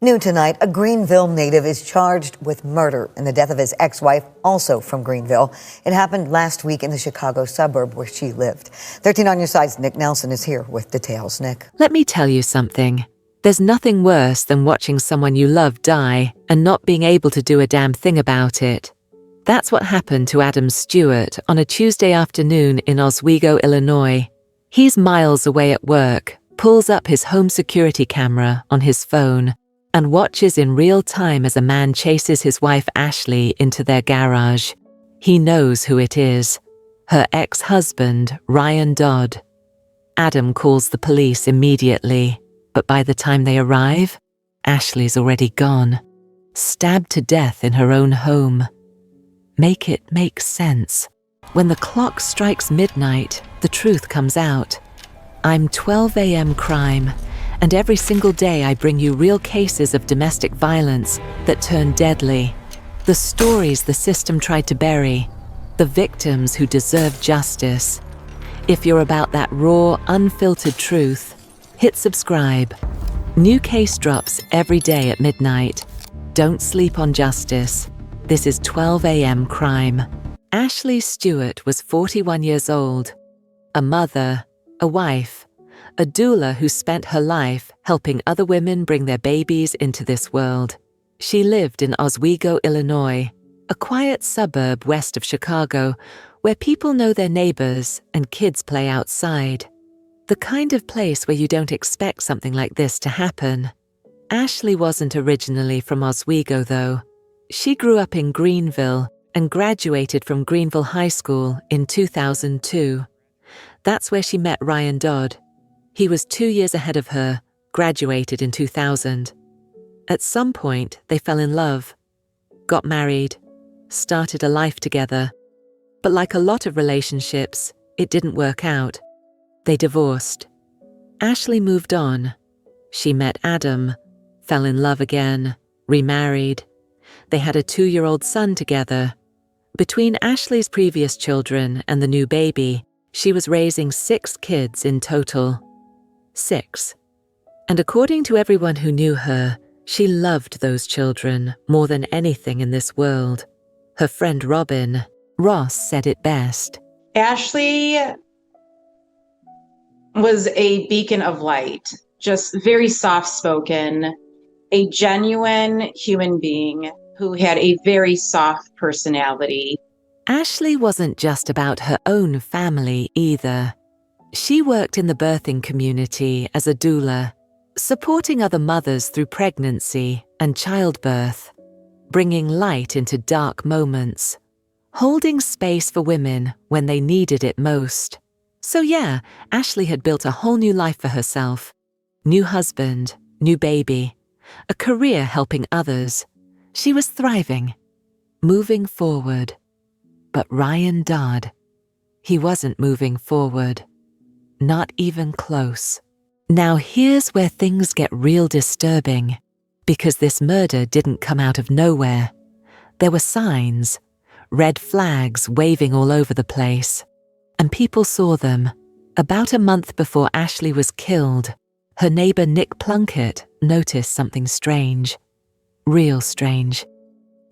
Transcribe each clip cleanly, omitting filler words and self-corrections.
New tonight, a Greenville native is charged with murder in the death of his ex-wife, also from Greenville. It happened last week in the Chicago suburb where she lived. 13 on your side's Nick Nelson is here with details. Nick. Let me tell you something. There's nothing worse than watching someone you love die and not being able to do a damn thing about it. That's what happened to Adam Stewart on a Tuesday afternoon in Oswego, Illinois. He's miles away at work, pulls up his home security camera on his phone, and watches in real time as a man chases his wife Ashley into their garage. He knows who it is. Her ex-husband, Ryan Dodd. Adam calls the police immediately, but by the time they arrive, Ashley's already gone, stabbed to death in her own home. Make it make sense. When the clock strikes midnight, the truth comes out. I'm 12 a.m. crime, and every single day I bring you real cases of domestic violence that turn deadly. The stories the system tried to bury, the victims who deserve justice. If you're about that raw, unfiltered truth, hit subscribe. New case drops every day at midnight. Don't sleep on justice. This is 12 a.m. crime. Ashley Stewart was 41 years old, a mother, a wife, a doula who spent her life helping other women bring their babies into this world. She lived in Oswego, Illinois, a quiet suburb west of Chicago where people know their neighbors and kids play outside. The kind of place where you don't expect something like this to happen. Ashley wasn't originally from Oswego, though. She grew up in Greenville and graduated from Greenville High School in 2002. That's where she met Ryan Dodd. He was 2 years ahead of her, graduated in 2000. At some point, they fell in love, got married, started a life together. But like a lot of relationships, it didn't work out. They divorced. Ashley moved on. She met Adam, fell in love again, remarried. They had a 2-year-old son together. Between Ashley's previous children and the new baby, she was raising 6 kids in total. 6. And according to everyone who knew her, she loved those children more than anything in this world. Her friend Ross said it best. Ashley was a beacon of light, just very soft-spoken, a genuine human being who had a very soft personality. Ashley wasn't just about her own family either. She worked in the birthing community as a doula, supporting other mothers through pregnancy and childbirth, bringing light into dark moments, holding space for women when they needed it most. So yeah, Ashley had built a whole new life for herself. New husband, new baby, a career helping others. She was thriving, moving forward. But Ryan Dodd, he wasn't moving forward. Not even close. Now here's where things get real disturbing, because this murder didn't come out of nowhere. There were signs, red flags waving all over the place, and people saw them. About a month before Ashley was killed, her neighbor Nick Plunkett noticed something strange. Real strange.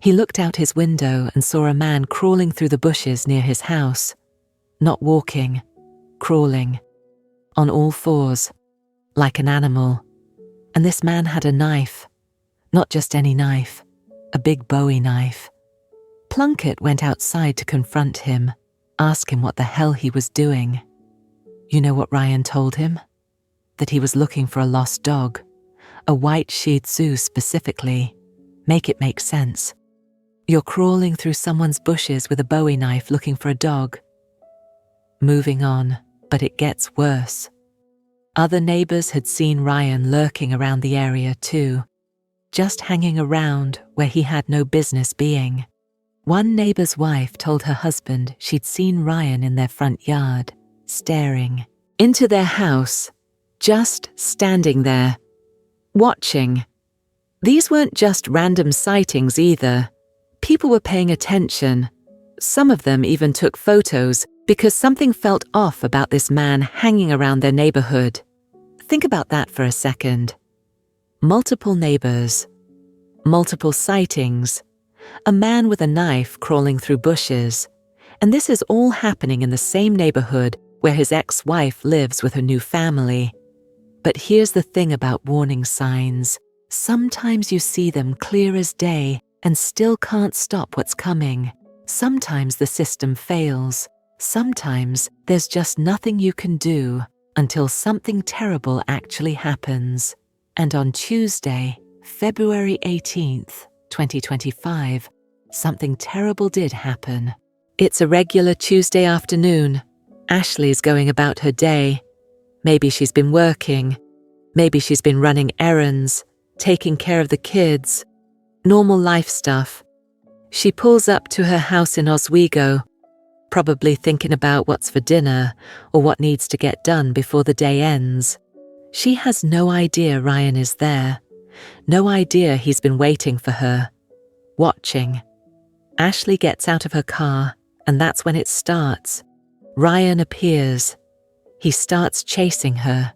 He looked out his window and saw a man crawling through the bushes near his house. Not walking, crawling. On all fours, like an animal. And this man had a knife. Not just any knife, a big bowie knife. Plunkett went outside to confront him, ask him what the hell he was doing. You know what Ryan told him? That he was looking for a lost dog, a white Shih Tzu specifically. Make it make sense. You're crawling through someone's bushes with a bowie knife looking for a dog. Moving on, but it gets worse. Other neighbors had seen Ryan lurking around the area too, just hanging around where he had no business being. One neighbor's wife told her husband she'd seen Ryan in their front yard, staring into their house, just standing there, watching. These weren't just random sightings either. People were paying attention. Some of them even took photos because something felt off about this man hanging around their neighborhood. Think about that for a second. multiple neighbors, multiple sightings, a man with a knife crawling through bushes, and this is all happening in the same neighborhood where his ex-wife lives with her new family. But here's the thing about warning signs. Sometimes you see them clear as day and still can't stop what's coming. Sometimes the system fails. Sometimes there's just nothing you can do until something terrible actually happens. And on Tuesday, February 18th, 2025, something terrible did happen. It's a regular Tuesday afternoon. Ashley's going about her day. Maybe she's been working. Maybe she's been running errands, taking care of the kids. Normal life stuff. She pulls up to her house in Oswego, probably thinking about what's for dinner or what needs to get done before the day ends. She has no idea Ryan is there. No idea he's been waiting for her, watching. Ashley gets out of her car, and that's when it starts. Ryan appears. He starts chasing her,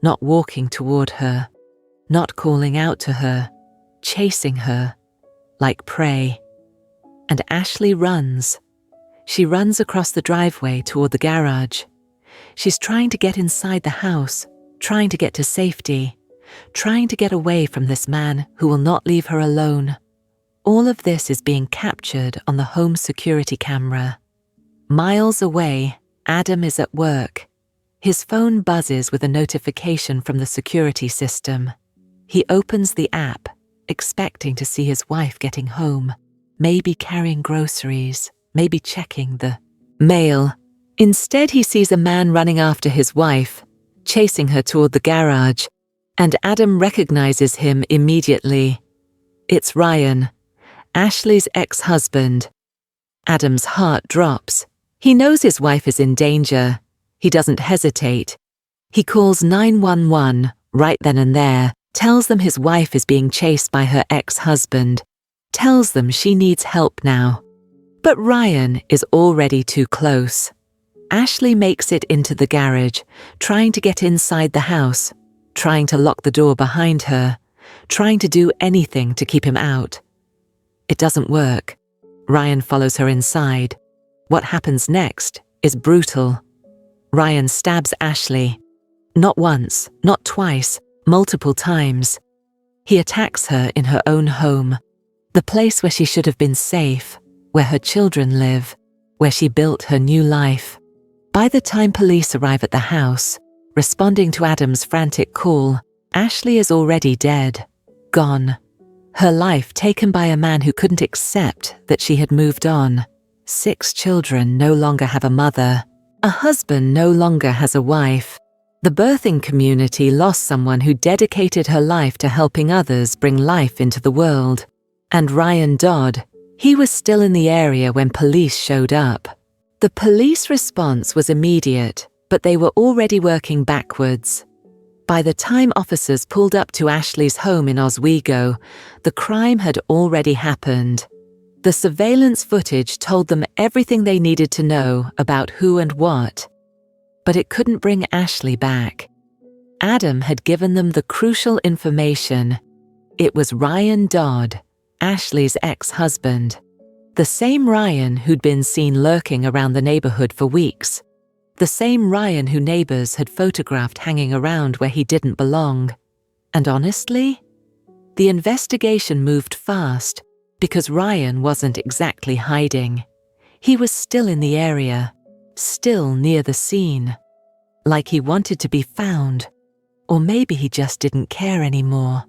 not walking toward her, not calling out to her, chasing her, like prey. And Ashley runs. She runs across the driveway toward the garage. She's trying to get inside the house, trying to get to safety, trying to get away from this man who will not leave her alone. All of this is being captured on the home security camera. Miles away, Adam is at work. His phone buzzes with a notification from the security system. He opens the app, expecting to see his wife getting home, maybe carrying groceries, maybe checking the mail. Instead, he sees a man running after his wife, chasing her toward the garage, and Adam recognizes him immediately. It's Ryan, Ashley's ex-husband. Adam's heart drops. He knows his wife is in danger. He doesn't hesitate. He calls 911 right then and there, tells them his wife is being chased by her ex-husband, tells them she needs help now. But Ryan is already too close. Ashley makes it into the garage, trying to get inside the house, trying to lock the door behind her, trying to do anything to keep him out. It doesn't work. Ryan follows her inside. What happens next is brutal. Ryan stabs Ashley. Not once, not twice, multiple times. He attacks her in her own home, the place where she should have been safe, where her children live, where she built her new life. By the time police arrive at the house, responding to Adam's frantic call, Ashley is already dead, gone. Her life taken by a man who couldn't accept that she had moved on. 6 children no longer have a mother. A husband no longer has a wife. The birthing community lost someone who dedicated her life to helping others bring life into the world. And Ryan Dodd, he was still in the area when police showed up. The police response was immediate, but they were already working backwards. By the time officers pulled up to Ashley's home in Oswego, the crime had already happened. The surveillance footage told them everything they needed to know about who and what. But it couldn't bring Ashley back. Adam had given them the crucial information. It was Ryan Dodd, Ashley's ex-husband. The same Ryan who'd been seen lurking around the neighborhood for weeks. The same Ryan who neighbors had photographed hanging around where he didn't belong. And honestly, the investigation moved fast because Ryan wasn't exactly hiding. He was still in the area, still near the scene, like he wanted to be found, or maybe he just didn't care anymore.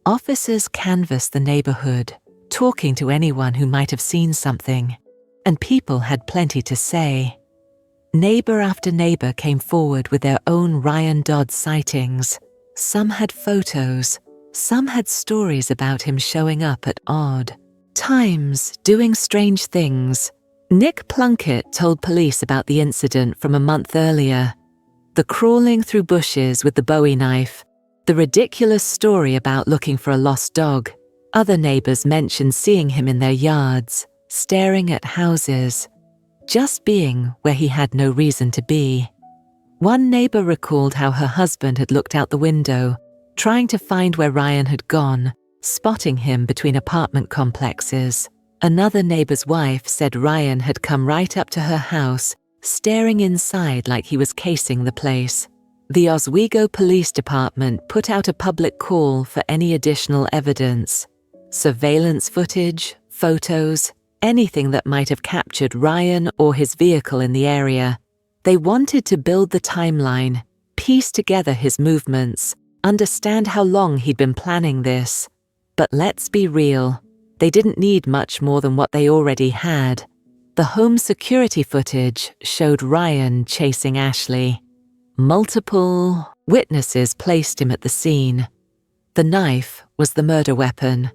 Officers canvassed the neighborhood, talking to anyone who might have seen something, and people had plenty to say. Neighbor after neighbor came forward with their own Ryan Dodd sightings. Some had photos, some had stories about him showing up at odd times, doing strange things. Nick Plunkett told police about the incident from a month earlier. The crawling through bushes with the bowie knife, the ridiculous story about looking for a lost dog. Other neighbors mentioned seeing him in their yards, staring at houses, just being where he had no reason to be. One neighbor recalled how her husband had looked out the window, trying to find where Ryan had gone, spotting him between apartment complexes. Another neighbor's wife said Ryan had come right up to her house, staring inside like he was casing the place. The Oswego Police Department put out a public call for any additional evidence. Surveillance footage, photos, anything that might have captured Ryan or his vehicle in the area. They wanted to build the timeline, piece together his movements, understand how long he'd been planning this. But let's be real, they didn't need much more than what they already had. The home security footage showed Ryan chasing Ashley. Multiple witnesses placed him at the scene. The knife was the murder weapon.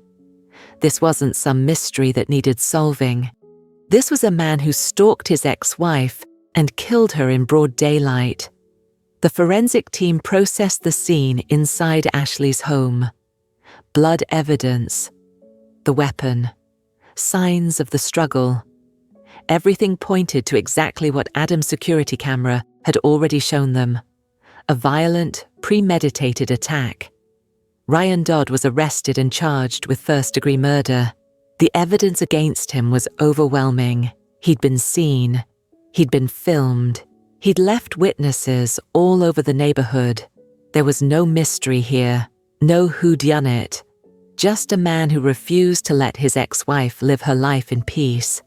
This wasn't some mystery that needed solving. This was a man who stalked his ex-wife and killed her in broad daylight. The forensic team processed the scene inside Ashley's home. Blood evidence, the weapon, signs of the struggle. Everything pointed to exactly what Adam's security camera had already shown them: a violent, premeditated attack. Ryan Dodd was arrested and charged with first-degree murder. The evidence against him was overwhelming. He'd been seen. He'd been filmed. He'd left witnesses all over the neighborhood. There was no mystery here, no whodunit. Just a man who refused to let his ex-wife live her life in peace.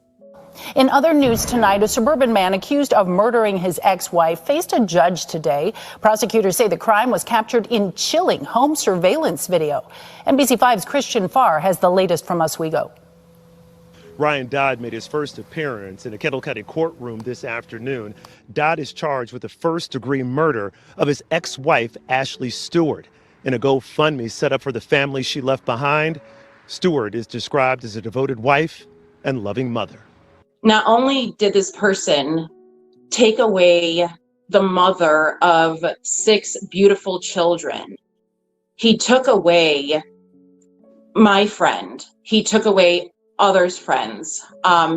In other news tonight, a suburban man accused of murdering his ex-wife faced a judge today. Prosecutors say the crime was captured in chilling home surveillance video. NBC5's Christian Farr has the latest from Oswego. Ryan Dodd made his first appearance in a Kendall County courtroom this afternoon. Dodd is charged with the first-degree murder of his ex-wife, Ashley Stewart. In a GoFundMe set up for the family she left behind, Stewart is described as a devoted wife and loving mother. Not only did this person take away the mother of 6 beautiful children, he took away my friend. He took away others' friends.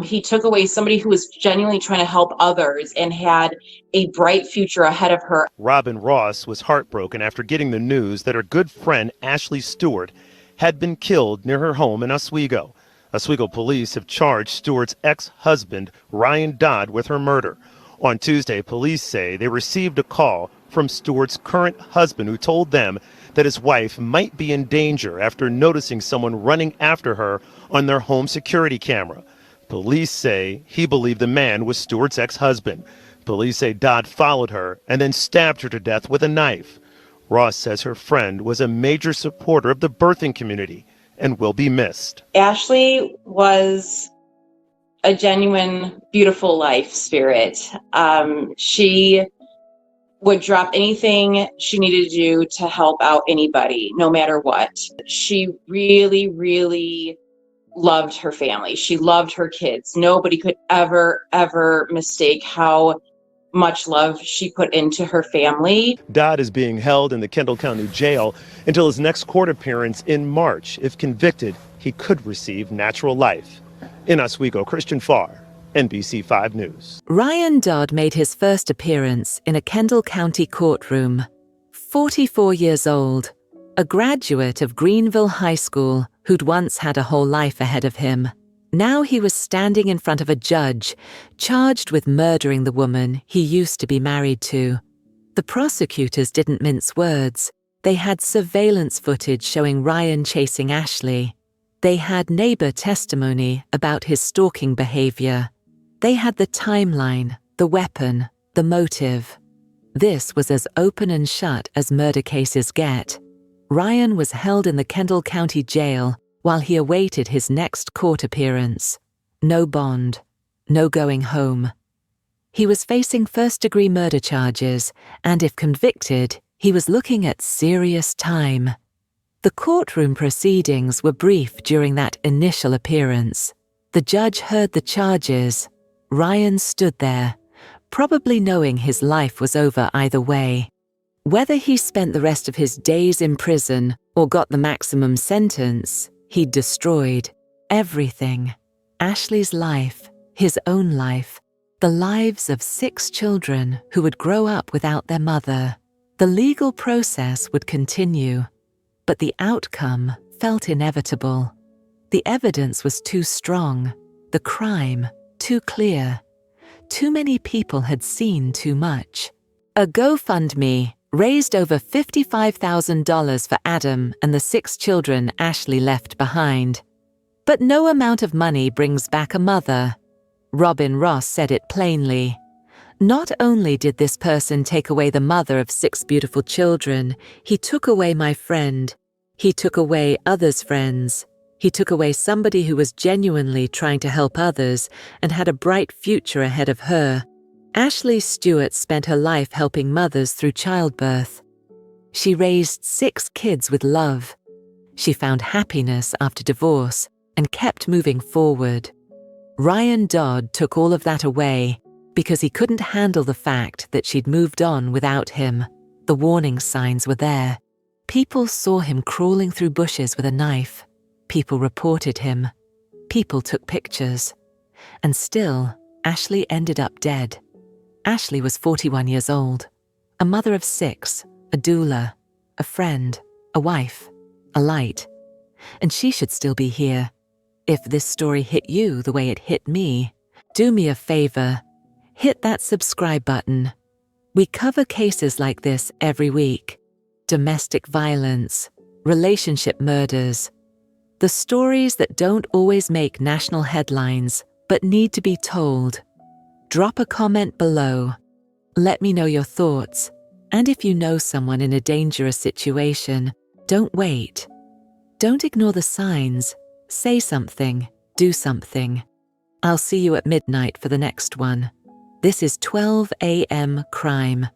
He took away somebody who was genuinely trying to help others and had a bright future ahead of her. Robin Ross was heartbroken after getting the news that her good friend Ashley Stewart had been killed near her home in Oswego. Oswego police have charged Stewart's ex-husband, Ryan Dodd, with her murder. On Tuesday, police say they received a call from Stewart's current husband who told them that his wife might be in danger after noticing someone running after her on their home security camera. Police say he believed the man was Stewart's ex-husband. Police say Dodd followed her and then stabbed her to death with a knife. Ross says her friend was a major supporter of the birthing community and will be missed. Ashley was a genuine, beautiful life spirit. She would drop anything she needed to do to help out anybody, no matter what. She really, really loved her family. She loved her kids. Nobody could ever mistake how much love she put into her family. Dodd is being held in the Kendall County Jail until his next court appearance in March. If convicted, he could receive natural life. In Oswego, Christian Farr, NBC5 News. Ryan Dodd made his first appearance in a Kendall County courtroom. 44 years old, a graduate of Greenville High School who'd once had a whole life ahead of him. Now he was standing in front of a judge, charged with murdering the woman he used to be married to. The prosecutors didn't mince words. They had surveillance footage showing Ryan chasing Ashley. They had neighbor testimony about his stalking behavior. They had the timeline, the weapon, the motive. This was as open and shut as murder cases get. Ryan was held in the Kendall County Jail while he awaited his next court appearance. No bond, no going home. He was facing first-degree murder charges, and if convicted, he was looking at serious time. The courtroom proceedings were brief during that initial appearance. The judge heard the charges. Ryan stood there, probably knowing his life was over either way. Whether he spent the rest of his days in prison or got the maximum sentence, he'd destroyed everything. Ashley's life, his own life, the lives of 6 children who would grow up without their mother. The legal process would continue. but the outcome felt inevitable. The evidence was too strong, the crime too clear. Too many people had seen too much. A GoFundMe raised over $55,000 for Adam and the 6 children Ashley left behind. But no amount of money brings back a mother. Robin Ross said it plainly. Not only did this person take away the mother of 6 beautiful children, he took away my friend. He took away others' friends. He took away somebody who was genuinely trying to help others and had a bright future ahead of her. Ashley Stewart spent her life helping mothers through childbirth. She raised 6 kids with love. She found happiness after divorce and kept moving forward. Ryan Dodd took all of that away because he couldn't handle the fact that she'd moved on without him. The warning signs were there. People saw him crawling through bushes with a knife. People reported him. People took pictures. And still, Ashley ended up dead. Ashley was 41 years old, a mother of 6, a doula, a friend, a wife, a light. And she should still be here. If this story hit you the way it hit me, do me a favor. Hit that subscribe button. We cover cases like this every week. Domestic violence, relationship murders. The stories that don't always make national headlines, but need to be told. Drop a comment below. Let me know your thoughts. And if you know someone in a dangerous situation, don't wait. Don't ignore the signs. Say something. Do something. I'll see you at midnight for the next one. This is 12 a.m. Crime.